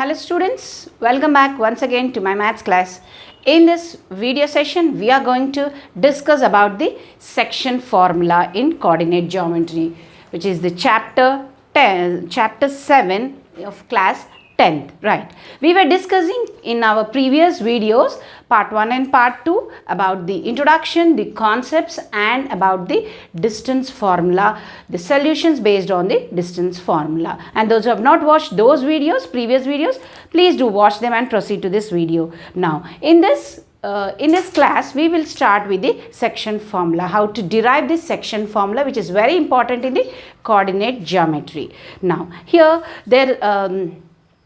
Hello students, welcome back once again to my maths class. In this video session, we are going to discuss about the section formula in coordinate geometry, which is the chapter 7 of class 10th, right? We were discussing in our previous videos, part 1 and part 2, about the introduction, the concepts and about the distance formula, the solutions based on the distance formula. And those who have not watched those videos, previous videos, please do watch them and proceed to this video. Now, in this class, we will start with the section formula, how to derive this section formula, which is very important in the coordinate geometry. Now, here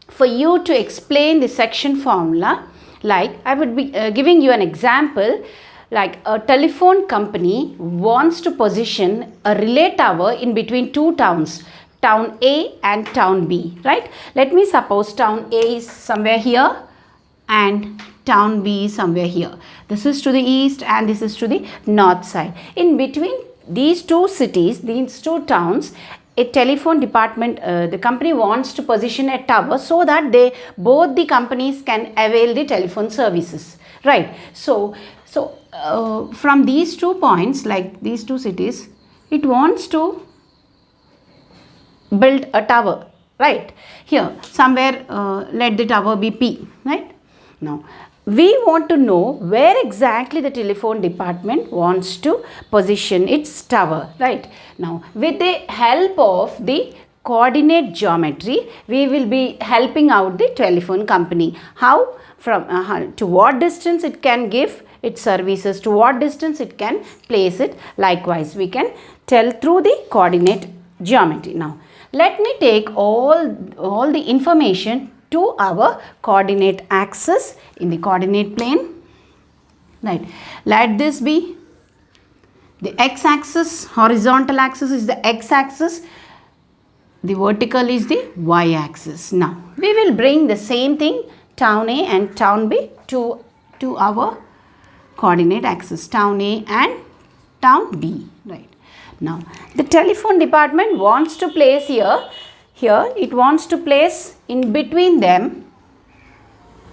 for you to explain the section formula, like I would be giving you an example, like a telephone company wants to position a relay tower in between two towns, town A and town B, right? Let me suppose town A is somewhere here and town B is somewhere here. This is to the east and this is to the north side. In between these two cities, these two towns, a telephone department, the company wants to position a tower so that both the companies can avail the telephone services, right? So from these 2 points, like these two cities, it wants to build a tower, right? Here somewhere let the tower be P, right? Now we want to know where exactly the telephone department wants to position its tower, right? Now, with the help of the coordinate geometry, we will be helping out the telephone company. How? From to what distance it can give its services, to what distance it can place it. Likewise, we can tell through the coordinate geometry. Now, let me take all the information to our coordinate axis in the coordinate plane, right? Let this be the x-axis, horizontal axis is the x-axis, the vertical is the y-axis. Now, we will bring the same thing, town A and town B, to our coordinate axis, town A and town B, right? Now, the telephone department wants to place here it wants to place in between them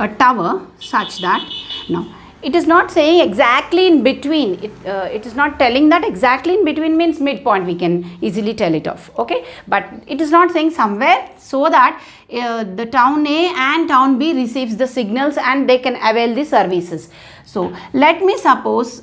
a tower such that, now it is not saying exactly in between, it is not telling that exactly in between means midpoint, we can easily tell it off, okay? But it is not saying somewhere so that the town A and town B receives the signals and they can avail the services. So let me suppose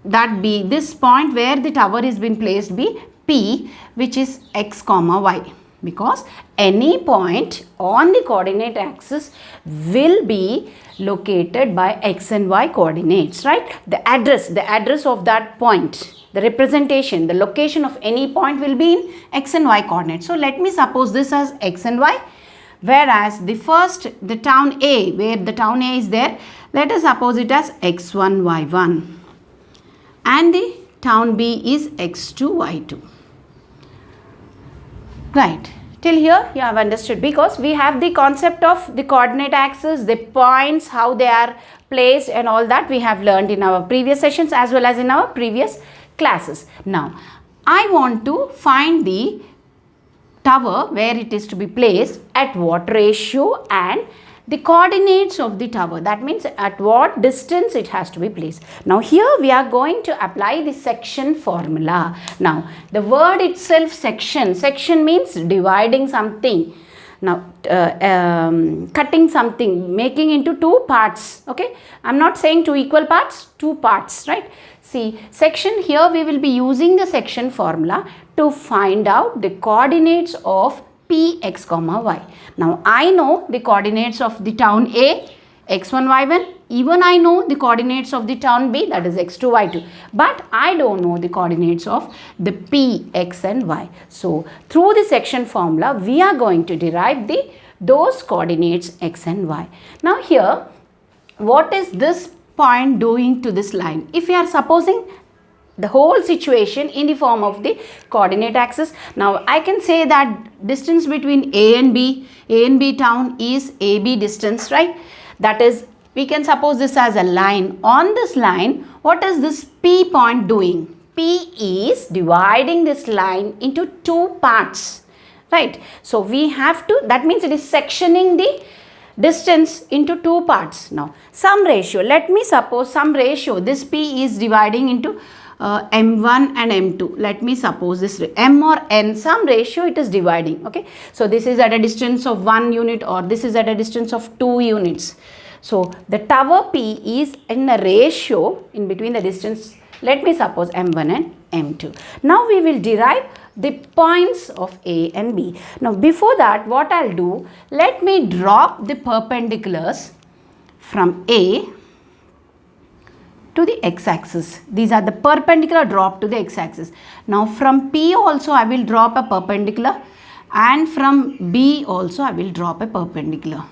that be this point where the tower is being placed be P, which is x comma y, because any point on the coordinate axis will be located by x and y coordinates, right? The address of that point, the representation, the location of any point will be in x and y coordinates. So let me suppose this as x and y, whereas the town A, where the town A is there, let us suppose it as x1, y1, and the town B is x2, y2. Right, till here you have understood, because we have the concept of the coordinate axis, the points, how they are placed and all that we have learned in our previous sessions as well as in our previous classes. Now, I want to find the tower where it is to be placed, at what ratio and the coordinates of the tower, that means at what distance it has to be placed. Now here we are going to apply the section formula. Now the word itself, section means dividing something. Now cutting something, making into two parts, okay? I am not saying two equal parts, two parts, right? See, section, here we will be using the section formula to find out the coordinates of P, x comma y. Now I know the coordinates of the town A, x1, y1, even I know the coordinates of the town B, that is x2, y2, but I don't know the coordinates of the P, x and y. So through the section formula, we are going to derive those coordinates x and y. Now here, what is this point doing to this line? If we are supposing the whole situation in the form of the coordinate axis, now I can say that distance between A and B town is AB distance, right? That is, we can suppose this as a line. On this line, what is this P point doing? P is dividing this line into two parts. right? So we have to, that means it is sectioning the distance into two parts. Now some ratio, let me suppose some ratio, this P is dividing into M1 and M2. Let me suppose this M or N, some ratio it is dividing, okay? So this is at a distance of 1 unit, or this is at a distance of 2 units. So the tower P is in a ratio in between the distance, let me suppose M1 and M2. Now we will derive the points of A and B. Now before that, what I'll do, let me drop the perpendiculars from A to the x-axis. These are the perpendicular drop to the x-axis. Now from P also I will drop a perpendicular, and from B also I will drop a perpendicular.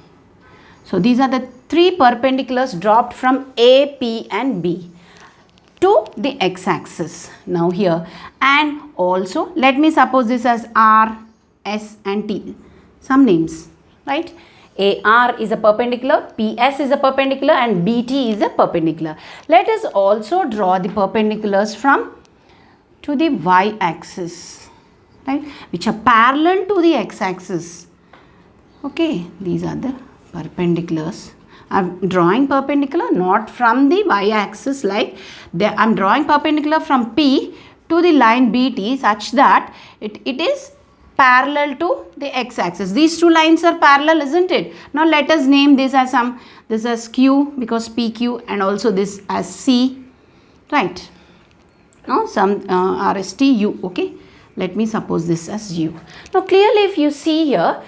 So these are the three perpendiculars dropped from A, P and B to the x-axis. Now here, and also let me suppose this as R, S and T, some names, right? AR is a perpendicular, PS is a perpendicular and BT is a perpendicular. Let us also draw the perpendiculars from to the y-axis, right, which are parallel to the x-axis. Okay, these are the perpendiculars. I am drawing perpendicular not from the y-axis, like I am drawing perpendicular from P to the line BT such that it is parallel to the x-axis. These two lines are parallel, isn't it? Now let us name this as this as Q because PQ, and also this as C, right? Now some RST U, okay? Let me suppose this as U. Now clearly if you see here,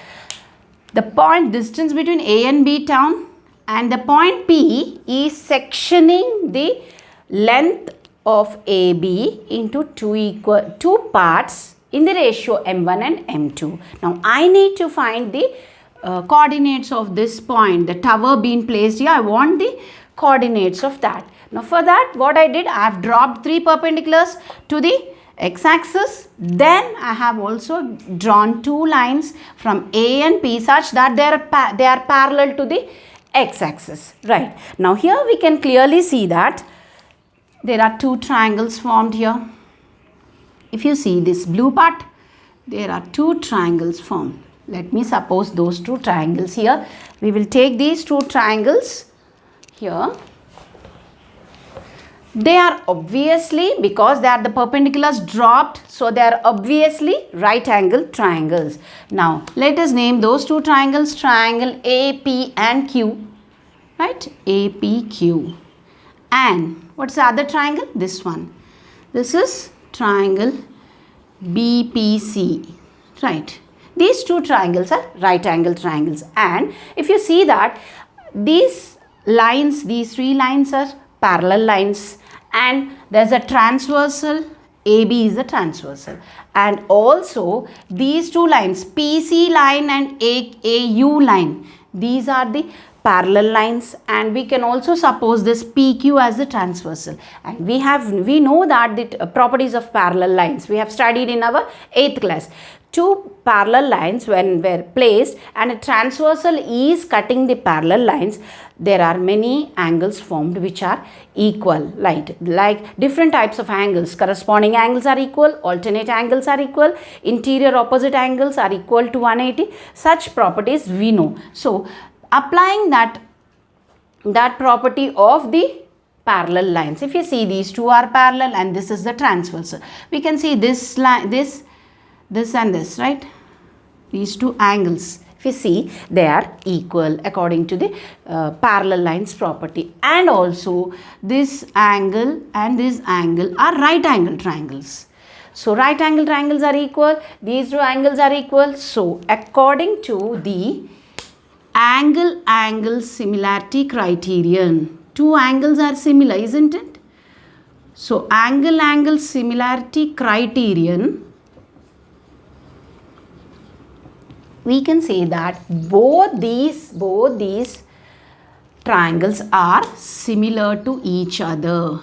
the point distance between A and B town and the point P is sectioning the length of AB into two parts in the ratio M1 and M2. Now I need to find the coordinates of this point, the tower being placed here. I want the coordinates of that. Now for that, what I did, I have dropped three perpendiculars to the x-axis. Then I have also drawn two lines from A and P such that they are parallel to the x-axis, right? Now here we can clearly see that there are two triangles formed here. If you see this blue part, there are two triangles formed. Let me suppose those two triangles here. We will take these two triangles here. They are obviously, because they are the perpendiculars dropped, so they are obviously right angle triangles. Now let us name those two triangles triangle AP and Q, right? APQ. And what's the other triangle? This one. This is triangle BPC, right? These two triangles are right angle triangles, and if you see that these lines, these three lines are parallel lines, and there's a transversal, AB is a transversal, and also these two lines, PC line and AU line, these are the parallel lines, and we can also suppose this PQ as the transversal. And we know that the properties of parallel lines we have studied in our 8th class. Two parallel lines when were placed and a transversal is cutting the parallel lines, there are many angles formed which are equal, like different types of angles. Corresponding angles are equal, alternate angles are equal, interior opposite angles are equal to 180. Such properties we know. So applying that property of the parallel lines, if you see these two are parallel and this is the transversal, we can see this line, this and this, right? These two angles, if you see, they are equal according to the parallel lines property. And also this angle and this angle are right angle triangles. So right angle triangles are equal, these two angles are equal. So according to the angle similarity criterion, two angles are similar, isn't it? So angle similarity criterion, we can say that both these triangles are similar to each other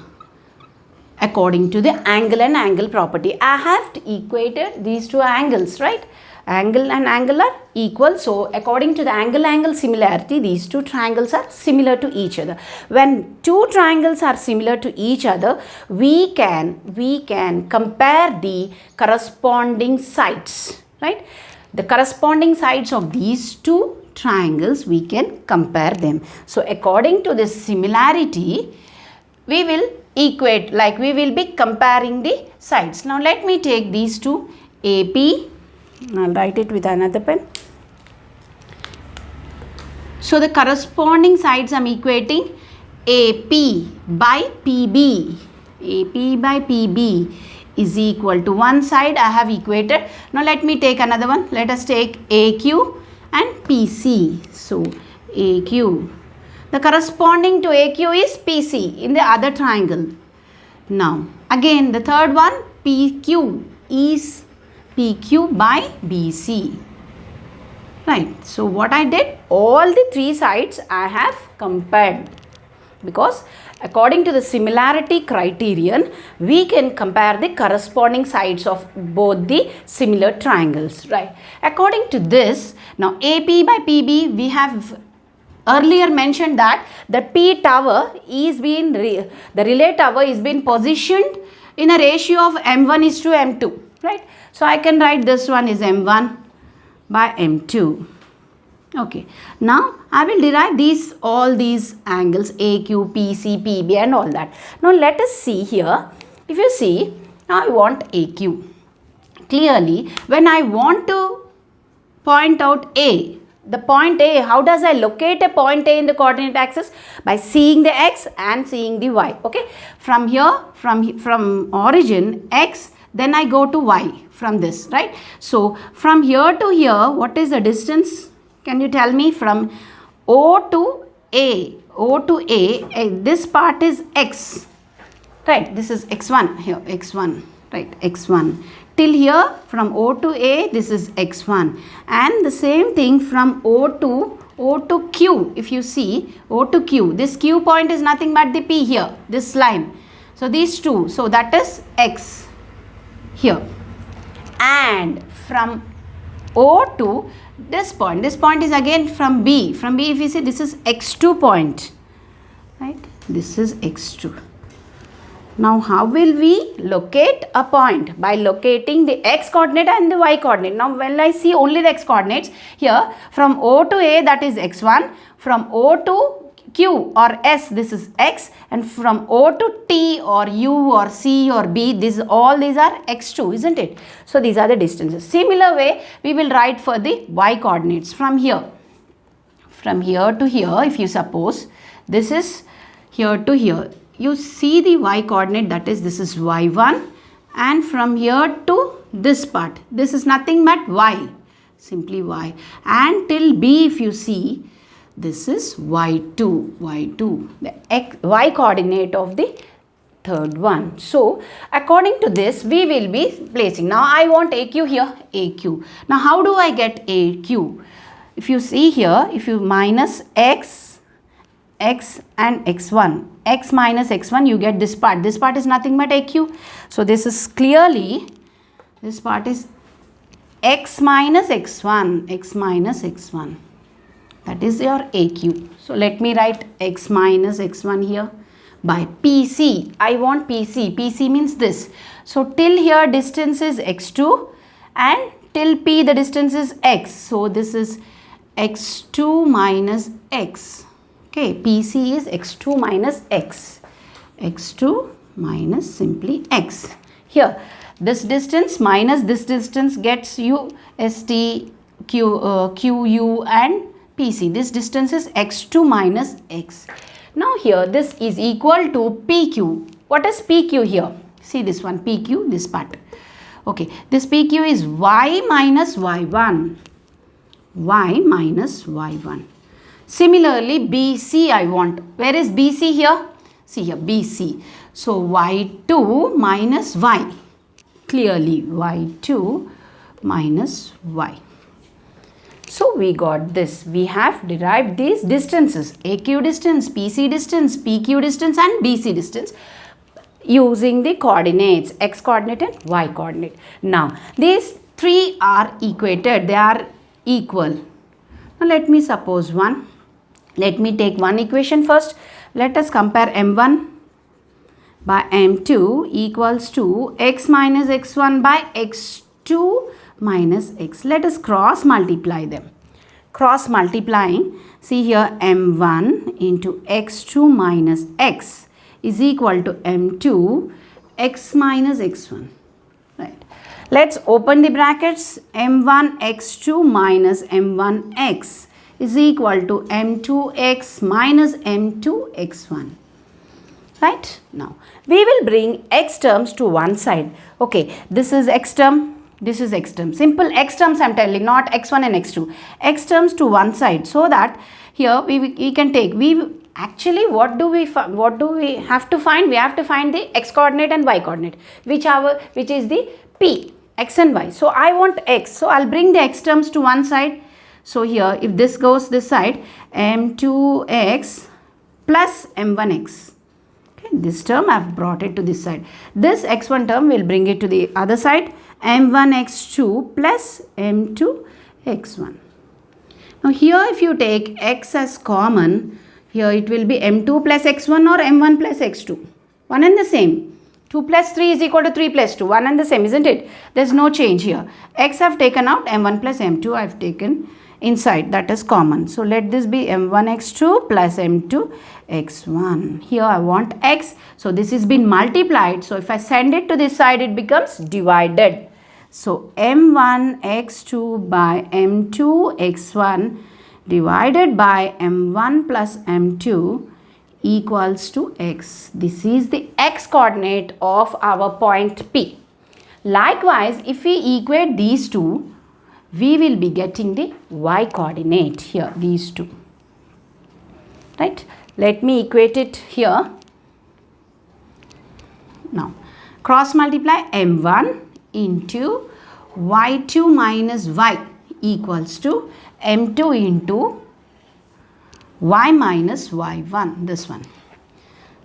according to the angle and angle property. I have equated these two angles, right? Angle and angle are equal. So according to the angle similarity, these two triangles are similar to each other. When two triangles are similar to each other, we can compare the corresponding sides, right? the corresponding sides of these two triangles, we can compare them. So according to this similarity, we will equate, like we will be comparing the sides. Now let me take these two, AP, I'll write it with another pen. So the corresponding sides I am equating AP by PB. AP by PB is equal to one side I have equated. Now let me take another one. Let us take AQ and PC. So AQ. The corresponding to AQ is PC in the other triangle. Now again the third one, PQ is PQ by BC. Right. So what I did, all the three sides I have compared, because according to the similarity criterion, we can compare the corresponding sides of both the similar triangles, right? According to this, now AP by PB, we have earlier mentioned that the P tower is being, the relay tower is being positioned in a ratio of M1 is to M2, right? So I can write this one is M1 by M2. Okay, now I will derive all these angles AQ, PC, PB and all that. Now let us see here. If you see, now I want AQ. Clearly, when I want to point out A, the point A, how does I locate a point A in the coordinate axis? By seeing the X and seeing the Y. Okay, from here, from origin X, then I go to Y from this, right? So from here to here, what is the distance? Can you tell me from O to A? O to A, this part is X, right? This is X1 here, X1, right? X1. Till here, from O to A, this is X1. And the same thing from O to Q. If you see, O to Q, this Q point is nothing but the P here, this line. So these two, so that is X here. And from O to this point is again from B. From B, if you see, this is X2 point, right? This is X2. Now how will we locate a point? By locating the X coordinate and the Y coordinate. Now when I see only the X coordinates, here from O to A, that is X1, from O to Q or S, this is X, and from O to T or U or C or B, all these are X2, isn't it? So these are the distances. Similar way, we will write for the Y coordinates from here. From here to here, if you suppose, this is here to here. You see the Y coordinate, that is, this is Y1, and from here to this part, this is nothing but Y, simply Y, and till B, if you see, this is Y2, the Y coordinate of the third one. So according to this, we will be placing. Now I want AQ here, AQ. Now how do I get AQ? If you see here, if you minus X and X1, X minus X1, you get this part. This part is nothing but AQ. So this is clearly, this part is X minus X1, X minus X1. That is your AQ. So let me write X minus X1 here by PC. I want PC. PC means this. So till here distance is X2 and till P the distance is X. So this is X2 minus X. Okay, PC is X2 minus X. X2 minus simply X. Here, this distance minus this distance gets you ST, QU and PC. This distance is X2 minus X. Now here this is equal to PQ. What is PQ here? See this one, PQ, this part. Okay, this PQ is Y minus Y1. Y minus Y1. Similarly, BC I want. Where is BC here? See here, BC. So Y2 minus Y. Clearly, Y2 minus Y. So we got this. We have derived these distances, AQ distance, PC distance, PQ distance and BC distance using the coordinates X coordinate and Y coordinate. Now these three are equated, they are equal. Now let me suppose one. Let me take one equation first. Let us compare M1 by M2 equals to X minus X1 by X2 minus x. Let us cross multiply them. Cross multiplying, see here m1 into x2 minus x is equal to m2 x minus x1. Right. Let's open the brackets. M1 x2 minus m1 x is equal to m2 x minus m2 x1. Right. Now we will bring x terms to one side. Okay, this is x term. This is x term. Simple x terms I am telling, not x1 and x2. X terms to one side, so that here we can take, actually what do we have to find? We have to find the x coordinate and y coordinate, which is the p, x and y. So I want x, so I'll bring the x terms to one side. So here if this goes this side, m2x plus m1x. This term I have brought it to this side. This x1 term will bring it to the other side, m1x2 plus m2x1. Now here if you take x as common, here it will be m2 plus x1 or m1 plus x2. One and the same. 2 plus 3 is equal to 3 plus 2. One and the same, isn't it? There is no change here. X I have taken out, m1 plus m2 I have taken inside, that is common. So let this be m1x2 plus m2x1. Here I want x. So this has been multiplied. So if I send it to this side, it becomes divided. So m1x2 by m2x1 divided by m1 plus m2 equals to x. This is the x coordinate of our point P. Likewise, if we equate these two, we will be getting the y coordinate here, these two. Right? Let me equate it here. Now, cross multiply m1 into y2 minus y equals to m2 into y minus y1, this one.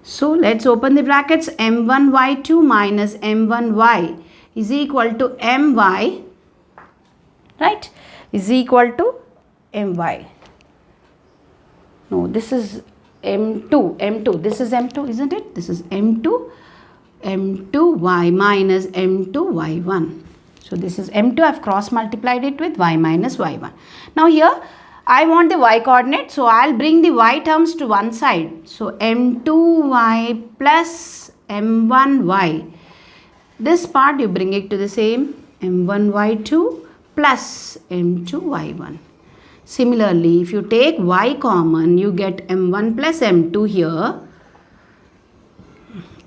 So, let's open the brackets. m1 y2 minus m1 y is equal to my, right, is equal to my. No, this is m2, this is m2, isn't it? This is m2 y minus m2 y1. So this is m2, I have cross multiplied it with y minus y1. Now here I want the y coordinate, so I'll bring the y terms to one side. So m2y plus m1y. This part you bring it to the same, m1y2 plus m2y1. Similarly, if you take y common, you get m1 plus m2 here,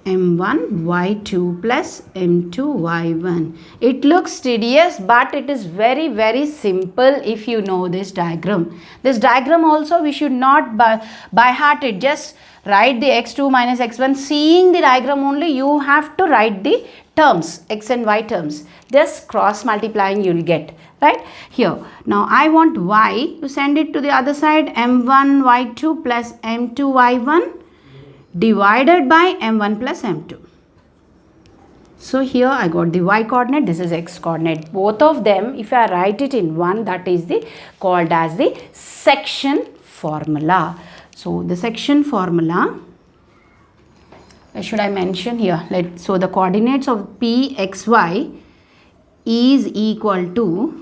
m1 y2 plus m2 y1. It looks tedious, but it is very, very simple if you know this diagram. This diagram also we should not by heart it. Just write the x2 minus x1. Seeing the diagram only, you have to write the terms, x and y terms. Just cross multiplying you will get. Right? Here, now I want y, you send it to the other side, m1 y2 plus m2 y1 divided by m1 plus m2. So here I got the y coordinate, this is x coordinate. Both of them, if I write it in one, that is called as the section formula. So the section formula, where should I mention here? So the coordinates of p x y is equal to,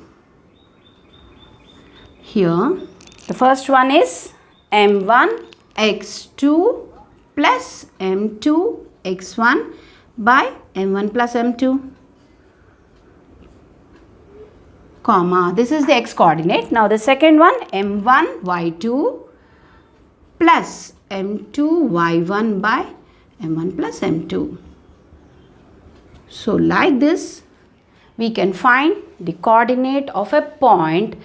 here the first one is m1 x2 plus m2 x1 by m1 plus m2, comma, this is the x coordinate. Now the second one, m1 y2 plus m2 y1 by m1 plus m2. So like this, we can find the coordinate of a point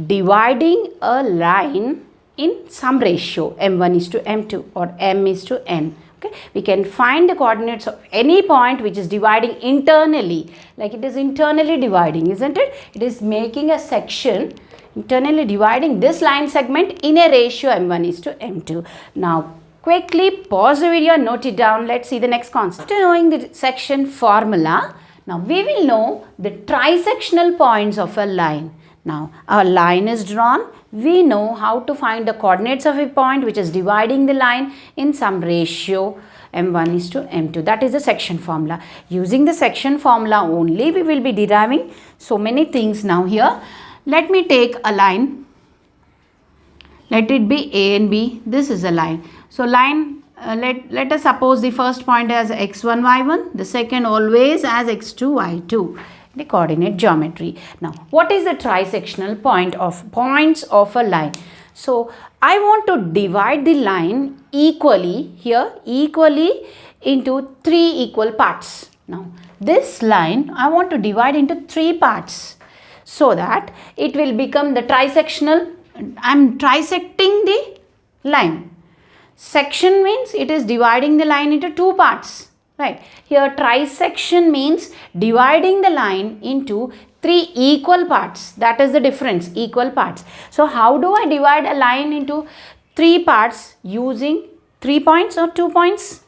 dividing a line in some ratio, m1 is to m2 or m is to n. Okay, we can find the coordinates of any point which is dividing internally, like it is internally dividing, isn't it? It is making a section internally dividing this line segment in a ratio m1 is to m2. Now quickly pause the video and note it down. Let's see the next concept. After knowing the section formula, now we will know the trisectional points of a line. Now a line is drawn. We know how to find the coordinates of a point which is dividing the line in some ratio m1 is to m2. That is the section formula. Using the section formula only we will be deriving so many things. Now here let me take a line. Let it be A and B. This is a line. So line, let us suppose the first point as x1, y1, the second always as x2, y2, the coordinate geometry. Now, what is the trisectional points of a line? So, I want to divide the line equally into 3 equal parts. Now, this line I want to divide into 3 parts so that it will become the trisectional. I am trisecting the line. Section means it is dividing the line into 2 parts, right? Here trisection means dividing the line into 3 equal parts. That is the difference, equal parts. So how do I divide a line into 3 parts using 3 points or 2 points?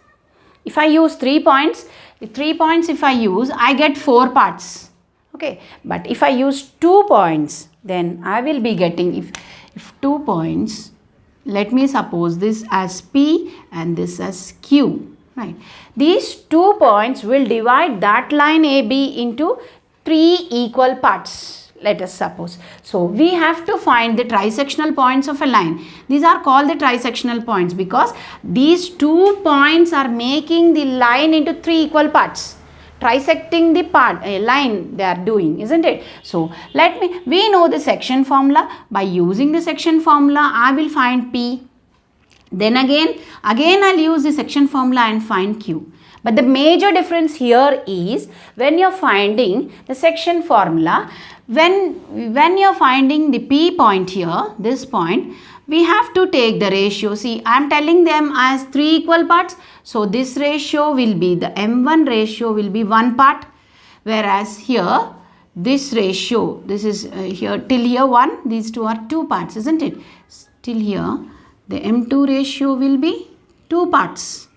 If I use 3 points, if I use, I get 4 parts. Okay, but if I use 2 points, then I will be getting, if 2 points, let me suppose this as P and this as Q, right? These 2 points will divide that line AB into 3 equal parts, let us suppose. So, we have to find the trisectional points of a line. These are called the trisectional points because these 2 points are making the line into 3 equal parts. Trisecting the line they are doing, isn't it? So we know the section formula. By using the section formula I will find P. Then again I'll use the section formula and find Q. But the major difference here is when you're finding the section formula, when you're finding the P point here, this point, we have to take the ratio. See, I am telling them as 3 equal parts. So, this ratio will be, the M1 ratio will be 1 part. Whereas here, this ratio, this is here till here 1, these two are 2 parts, isn't it? Till here, the M2 ratio will be 2 parts.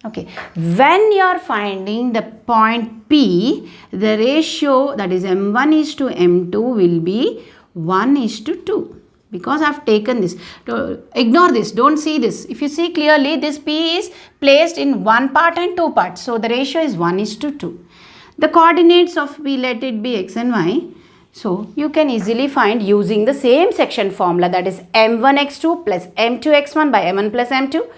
Okay. When you are finding the point P, the ratio that is M1 is to M2 will be 1 is to 2. Because I have taken this. Ignore this. Don't see this. If you see clearly, this P is placed in 1 part and 2 parts. So, the ratio is 1 is to 2. The coordinates of P, let it be x and y. So, you can easily find using the same section formula, that is m1x2 plus m2x1 by m1 plus m2,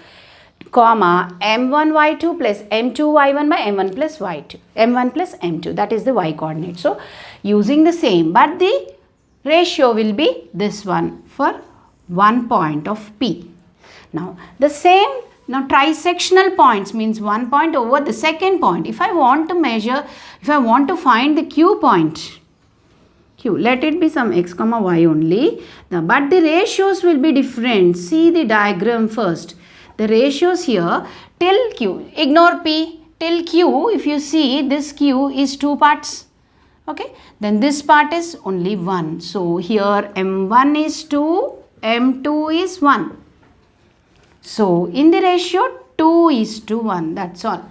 comma m1y2 plus m2y1 by m1 plus y2, m1 plus m2. That is the y coordinate. So, using the same, but the ratio will be this one for 1 point of P. Now, the same, now trisectional points means 1 point over the second point. If I want to measure, if I want to find the Q point, Q, let it be some x comma y only. Now, but the ratios will be different. See the diagram first. The ratios here till Q, ignore P, till Q, if you see this Q is 2 parts. Okay, then this part is only 1. So, here M1 is 2, M2 is 1. So, in the ratio 2 is to 1, that's all.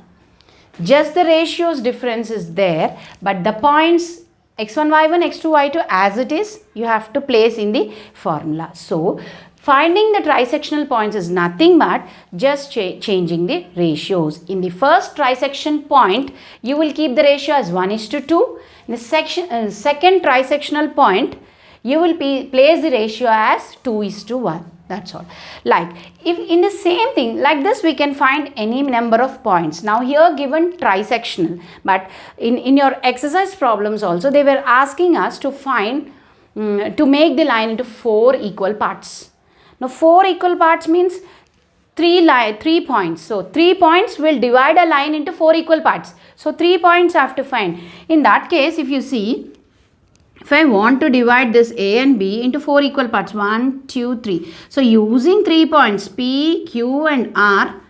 Just the ratios difference is there, but the points x1, y1, x2, y2 as it is, you have to place in the formula. So, finding the trisectional points is nothing but just changing the ratios. In the first trisection point, you will keep the ratio as 1 is to 2. In the second trisectional point, you will place the ratio as 2 is to 1. That's all. Like, if in the same thing, like this we can find any number of points. Now, here given trisectional, but in your exercise problems also, they were asking us to find, to make the line into 4 equal parts. Now, 4 equal parts means 3 points. So, 3 points will divide a line into 4 equal parts. So, 3 points I have to find. In that case, if you see, if I want to divide this A and B into 4 equal parts, 1, 2, 3. So, using 3 points P, Q and R,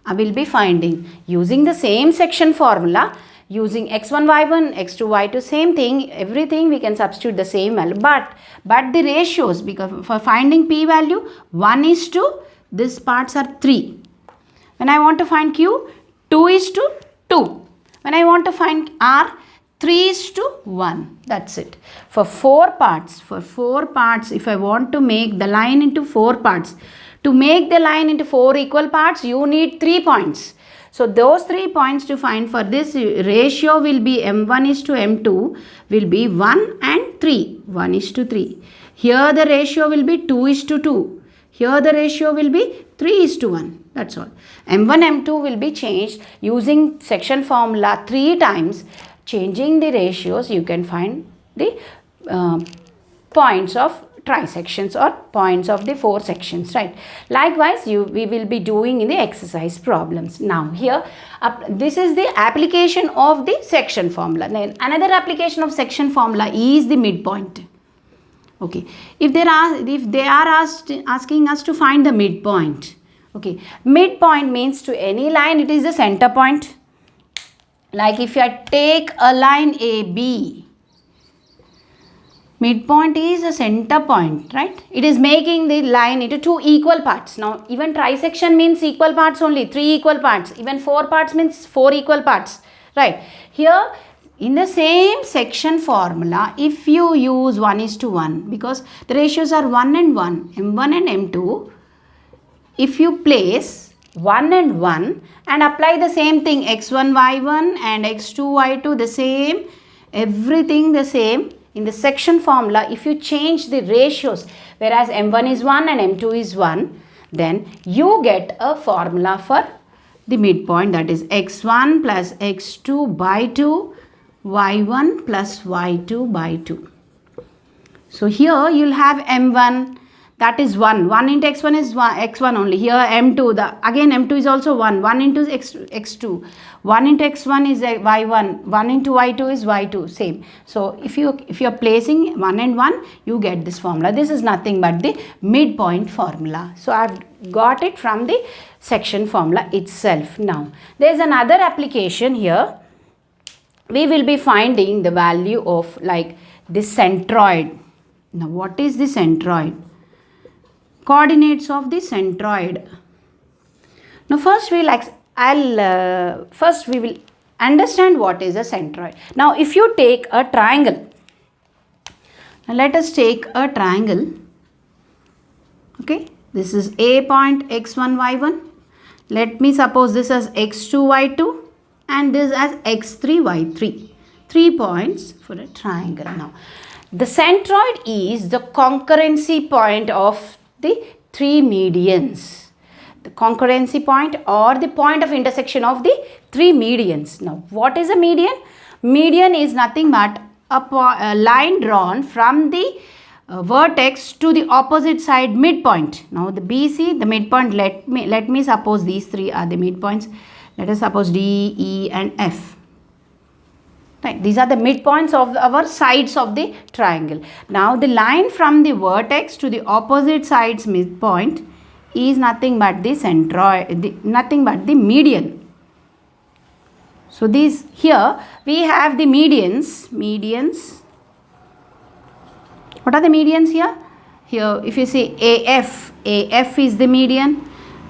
I will be finding. Using the same section formula, using x1, y1, x2, y2, same thing, everything we can substitute the same value. But the ratios, because for finding P value, 1 is to, these parts are 3. When I want to find Q, 2 is to 2. When I want to find R, 3 is to 1. That's it. For 4 parts, if I want to make the line into 4 parts, to make the line into 4 equal parts, you need 3 points. So those 3 points to find for this ratio will be m1 is to m2 will be 1 and 3. 1 is to 3. Here the ratio will be 2 is to 2. Here the ratio will be 3 is to 1. That's all. M1, M2 will be changed using section formula 3 times. Changing the ratios, you can find the points of trisections or points of the 4 sections, right? Likewise, we will be doing in the exercise problems. Now here, this is the application of the section formula. Then another application of section formula is the midpoint. Okay, if they are asking us to find the midpoint. Okay, midpoint means to any line it is the center point. Like if I take a line AB, midpoint is a center point, right? It is making the line into 2 equal parts. Now even trisection means equal parts only, 3 equal parts. Even 4 parts means 4 equal parts, right? Here in the same section formula, if you use 1 is to 1, because the ratios are 1 and 1, m1 and m2, if you place 1 and 1 and apply the same thing, x1 y1 and x2 y2, the same, everything the same, in the section formula, if you change the ratios, whereas m1 is 1 and m2 is 1, then you get a formula for the midpoint, that is x1 plus x2 by 2, y1 plus y2 by 2. So here you'll have m1, that is 1. 1 into x1 is x1 only. Here m2, again m2 is also 1. 1 into x2. 1 into x1 is y1. 1 into y2 is y2. Same. So if you are placing 1 and 1, you get this formula. This is nothing but the midpoint formula. So I've got it from the section formula itself. Now there is another application here. We will be finding the value of like the centroid. Now what is the centroid? Coordinates of the centroid. Now first we will understand what is a centroid. Now if you take a triangle, now let us take a triangle. Okay, this is A point x1 y1. Let me suppose this as x2 y2 and this as x3 y3. 3 points for a triangle. Now the centroid is the concurrency point of the 3 medians. The concurrency point or the point of intersection of the 3 medians. Now what is a median? Median is nothing but a line drawn from the vertex to the opposite side midpoint. Now the BC, the midpoint, let me suppose these 3 are the midpoints. Let us suppose D, E and F. Right. These are the midpoints of our sides of the triangle. Now the line from the vertex to the opposite sides midpoint is nothing but the centroid, nothing but the median. So these here we have the medians. What are the medians here? Here if you see AF is the median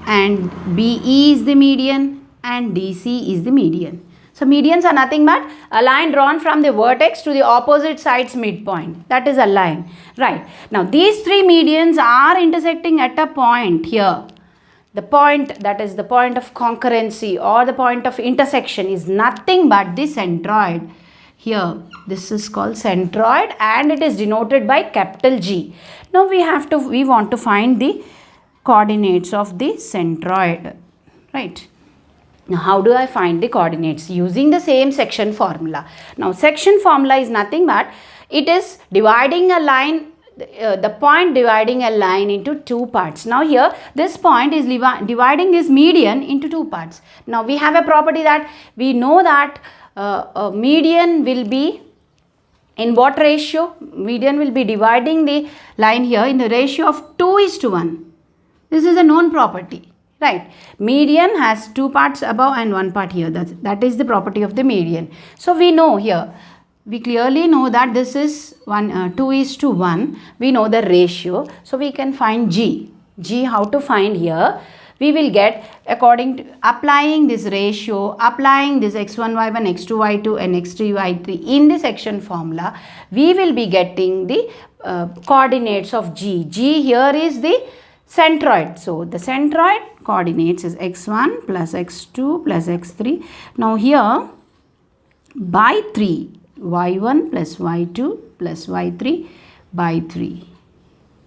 and BE is the median and DC is the median. So medians are nothing but a line drawn from the vertex to the opposite side's midpoint. That is a line, right? Now these 3 medians are intersecting at a point here. The point, that is the point of concurrency or the point of intersection, is nothing but the centroid. Here this is called centroid and it is denoted by capital G. Now we want to find the coordinates of the centroid, right? Now how do I find the coordinates? Using the same section formula. Now section formula is nothing but it is dividing a line, the point dividing a line into 2 parts. Now here this point is dividing this median into 2 parts. Now we have a property that we know that a median will be in what ratio? Median will be dividing the line here in the ratio of 2 is to 1. This is a known property. Right, median has 2 parts above and 1 part here. That is the property of the median. So we know here, we clearly know that this is 2 is to 1. We know the ratio. So we can find G. G how to find here? We will get according to applying this ratio, applying this x1, y1, x2, y2 and x3, y3 in the section formula, we will be getting the coordinates of G. G here is the centroid. So the centroid coordinates is x1 plus x2 plus x3. Now here by 3, y1 plus y2 plus y3 by 3.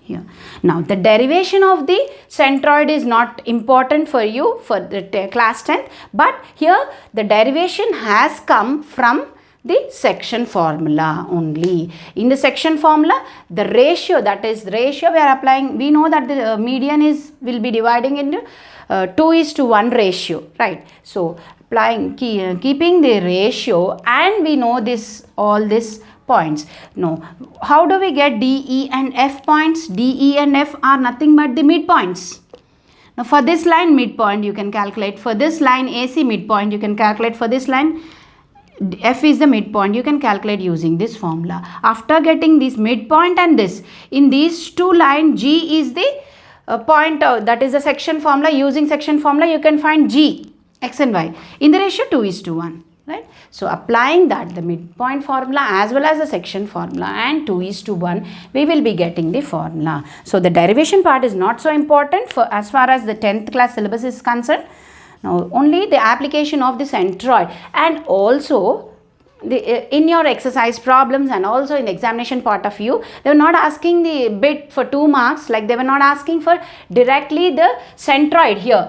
Here. Now the derivation of the centroid is not important for you for the class 10th, but here the derivation has come from the section formula only. In the section formula, the ratio, that is the ratio we are applying, we know that the median will be dividing into 2:1 ratio, right? So applying keeping the ratio, and we know this all this points. Now, how do we get D, E and F points? D, E and F are nothing but the midpoints. Now, for this line midpoint you can calculate, for this line AC midpoint you can calculate, for this line F is the midpoint, you can calculate using this formula. After getting this midpoint and this, in these two lines G is the point, that is the section formula. Using section formula you can find G, X and Y in the ratio 2:1. Right? So applying that, the midpoint formula as well as the section formula and 2:1, we will be getting the formula. So the derivation part is not so important for as far as the 10th class syllabus is concerned. Now only the application of the centroid, and also in your exercise problems and also in examination part of view, they were not asking the bit for 2 marks, like they were not asking for directly the centroid here.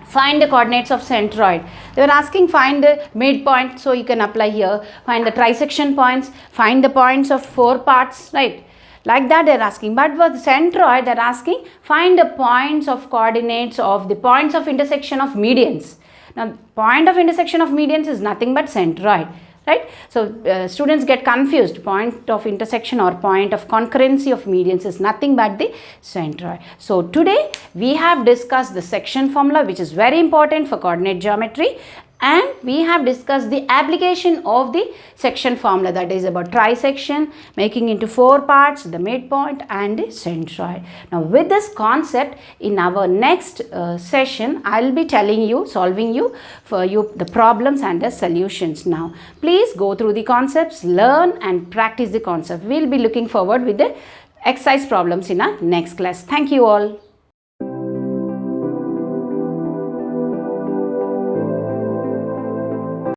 Find the coordinates of centroid. They were asking find the midpoint, so you can apply here. Find the trisection points, find the points of 4 parts, right? Like that they are asking. But for the centroid, they are asking find the points of coordinates of the points of intersection of medians. Now, point of intersection of medians is nothing but centroid. Right? So, students get confused. Point of intersection or point of concurrency of medians is nothing but the centroid. So, today we have discussed the section formula, which is very important for coordinate geometry, and we have discussed the application of the section formula, that is about trisection, making into 4 parts, the midpoint and the centroid. Now with this concept, in our next session, I will be telling you, solving the problems and the solutions. Now please go through the concepts, learn and practice the concept. We will be looking forward with the exercise problems in our next class. Thank you all.